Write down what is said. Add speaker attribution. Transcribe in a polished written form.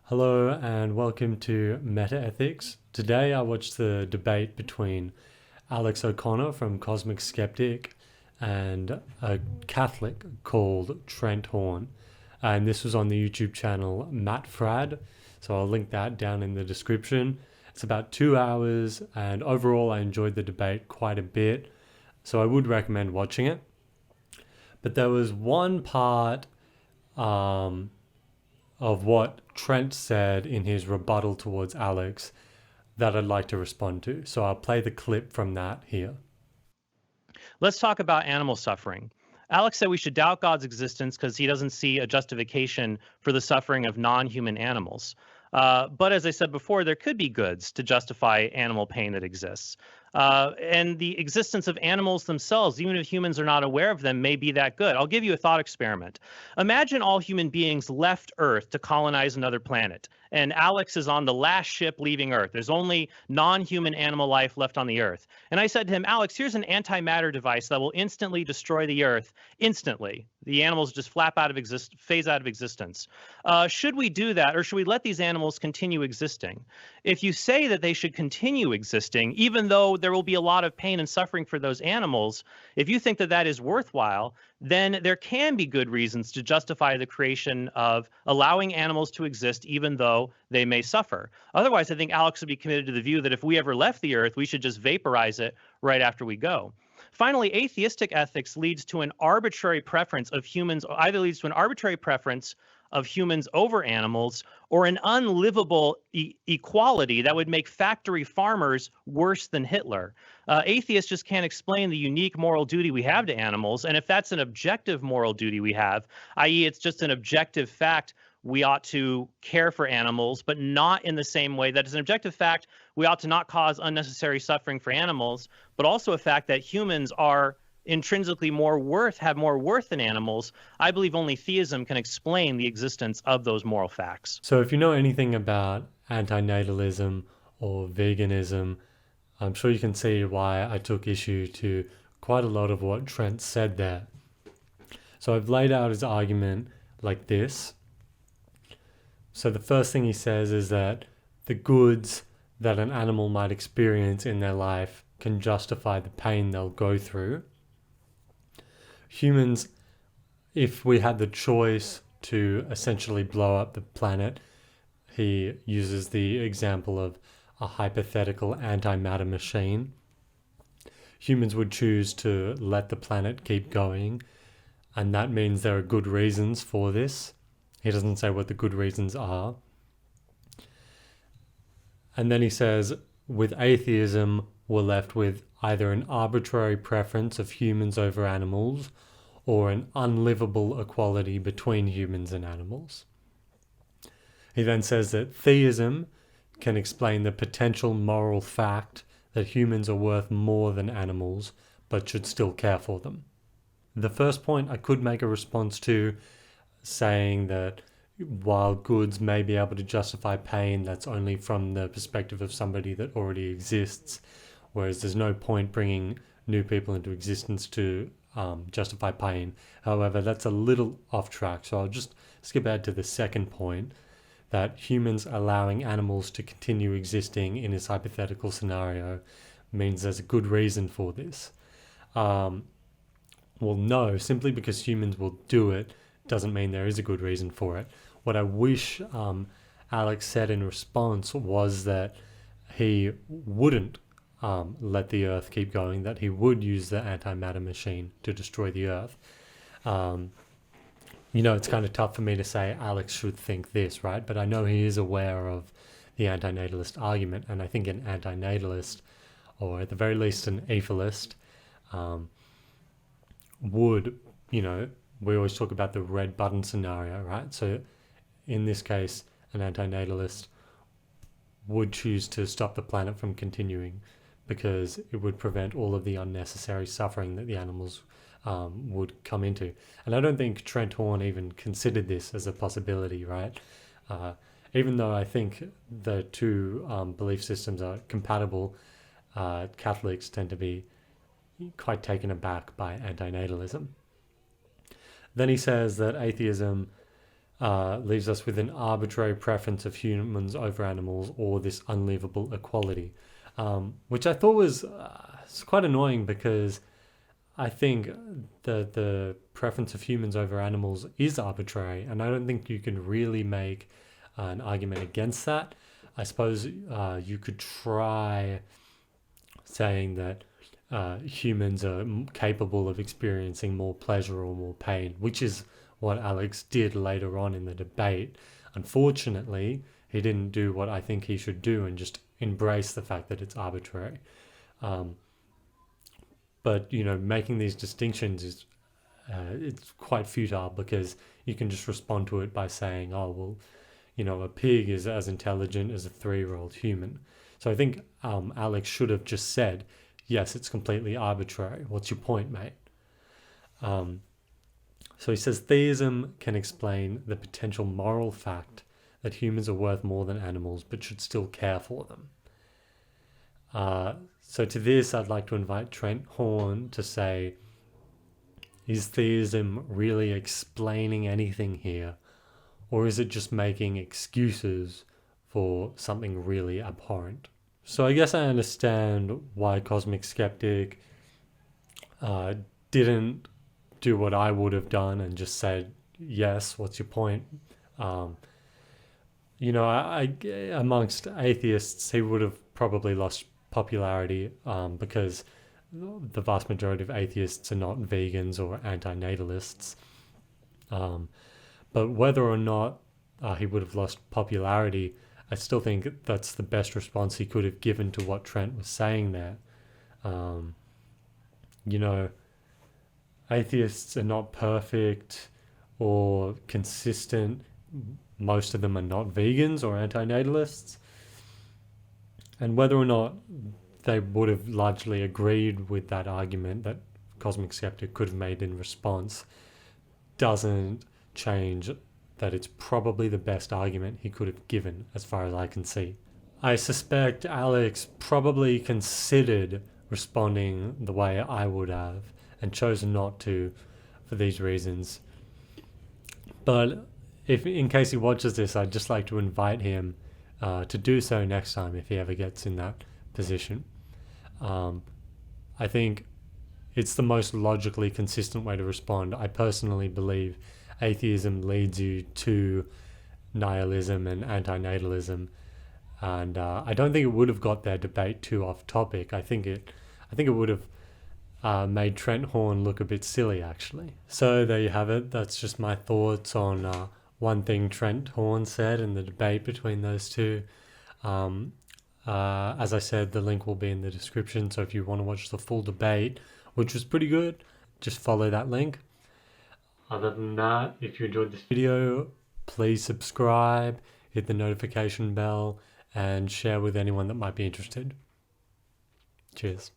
Speaker 1: Hello and welcome to Meta Ethics. Today I watched the debate between Alex O'Connor from Cosmic Skeptic and a Catholic called Trent Horn. And this was on the YouTube channel Matt Frad. So I'll link that down in the description. It's about 2 hours and overall I enjoyed the debate quite a bit. So I would recommend watching it. But there was one part of what Trent said in his rebuttal towards Alex that I'd like to respond to. So I'll play the clip from that here.
Speaker 2: Let's talk about animal suffering. Alex said we should doubt God's existence because he doesn't see a justification for the suffering of non-human animals. But as I said before, there could be goods to justify animal pain that exists. And the existence of animals themselves, even if humans are not aware of them, may be that good. I'll give you a thought experiment. Imagine all human beings left Earth to colonize another planet. And Alex is on the last ship leaving Earth. There's only non-human animal life left on the Earth. And I said to him, Alex, here's an antimatter device that will instantly destroy the Earth. Instantly. The animals just phase out of existence. Should we do that, or should we let these animals continue existing? If you say that they should continue existing, even though there will be a lot of pain and suffering for those animals, if you think that that is worthwhile, then there can be good reasons to justify the creation of allowing animals to exist even though they may suffer. Otherwise, I think Alex would be committed to the view that if we ever left the Earth, we should just vaporize it right after we go. Finally, atheistic ethics leads to an arbitrary preference of humans, either leads to an arbitrary preference of humans over animals, or an unlivable equality that would make factory farmers worse than Hitler. Atheists just can't explain the unique moral duty we have to animals, and if that's an objective moral duty we have, i.e. it's just an objective fact we ought to care for animals, but not in the same way that is an objective fact we ought to not cause unnecessary suffering for animals, but also a fact that humans are intrinsically have more worth than animals. I believe only theism can explain the existence of those moral facts.
Speaker 1: So if you know anything about antinatalism or veganism, I'm sure you can see why I took issue to quite a lot of what Trent said there. So I've laid out his argument like this. So the first thing he says is that the goods that an animal might experience in their life can justify the pain they'll go through. Humans, if we had the choice to essentially blow up the planet, he uses the example of a hypothetical antimatter machine. Humans would choose to let the planet keep going, and that means there are good reasons for this. He doesn't say what the good reasons are. And then he says, with atheism, we're left with either an arbitrary preference of humans over animals or an unlivable equality between humans and animals. He then says that theism can explain the potential moral fact that humans are worth more than animals, but should still care for them. The first point I could make a response to, saying that while goods may be able to justify pain, that's only from the perspective of somebody that already exists, whereas there's no point bringing new people into existence to justify pain. However, that's a little off track, so I'll just skip ahead to the second point, that humans allowing animals to continue existing in this hypothetical scenario means there's a good reason for this. Well, no, simply because humans will do it doesn't mean there is a good reason for it. What I wish Alex said in response was that he wouldn't let the Earth keep going, that he would use the antimatter machine to destroy the Earth. It's kind of tough for me to say Alex should think this, right? But I know he is aware of the antinatalist argument, and I think an antinatalist, or at the very least an atheist, would, we always talk about the red button scenario, right? So in this case, an antinatalist would choose to stop the planet from continuing because it would prevent all of the unnecessary suffering that the animals would come into. And I don't think Trent Horn even considered this as a possibility, right? Even though I think the two belief systems are compatible, Catholics tend to be quite taken aback by antinatalism. Then he says that atheism leaves us with an arbitrary preference of humans over animals or this unlivable equality, which I thought was quite annoying because I think the preference of humans over animals is arbitrary, and I don't think you can really make an argument against that. I suppose you could try saying that humans are capable of experiencing more pleasure or more pain, which is what Alex did later on in the debate. Unfortunately, he didn't do what I think he should do and just embrace the fact that it's arbitrary. But making these distinctions is it's quite futile because you can just respond to it by saying, oh well, a pig is as intelligent as a 3-year-old human. So I think Alex should have just said, yes, it's completely arbitrary. What's your point, mate? So he says theism can explain the potential moral fact that humans are worth more than animals but should still care for them. So to this, I'd like to invite Trent Horn to say, is theism really explaining anything here? Or is it just making excuses for something really abhorrent? So I guess I understand why Cosmic Skeptic didn't do what I would have done and just said, yes, what's your point? Amongst atheists, he would have probably lost popularity because the vast majority of atheists are not vegans or antinatalists. But whether or not he would have lost popularity, I still think that's the best response he could have given to what Trent was saying there. Atheists are not perfect or consistent. Most of them are not vegans or antinatalists. And whether or not they would have largely agreed with that argument that Cosmic Skeptic could have made in response doesn't change that it's probably the best argument he could have given as far as I can see. I suspect Alex probably considered responding the way I would have and chosen not to for these reasons. But if in case he watches this, I'd just like to invite him to do so next time if he ever gets in that position. I think it's the most logically consistent way to respond. I personally believe atheism leads you to nihilism and antinatalism, and I don't think it would have got their debate too off topic. I think it would have made Trent Horn look a bit silly, actually. So there you have it. That's just my thoughts on one thing Trent Horn said in the debate between those two. As I said, the link will be in the description, so if you want to watch the full debate, which was pretty good, just follow that link. Other than that, if you enjoyed this video, please subscribe, hit the notification bell, and share with anyone that might be interested. Cheers.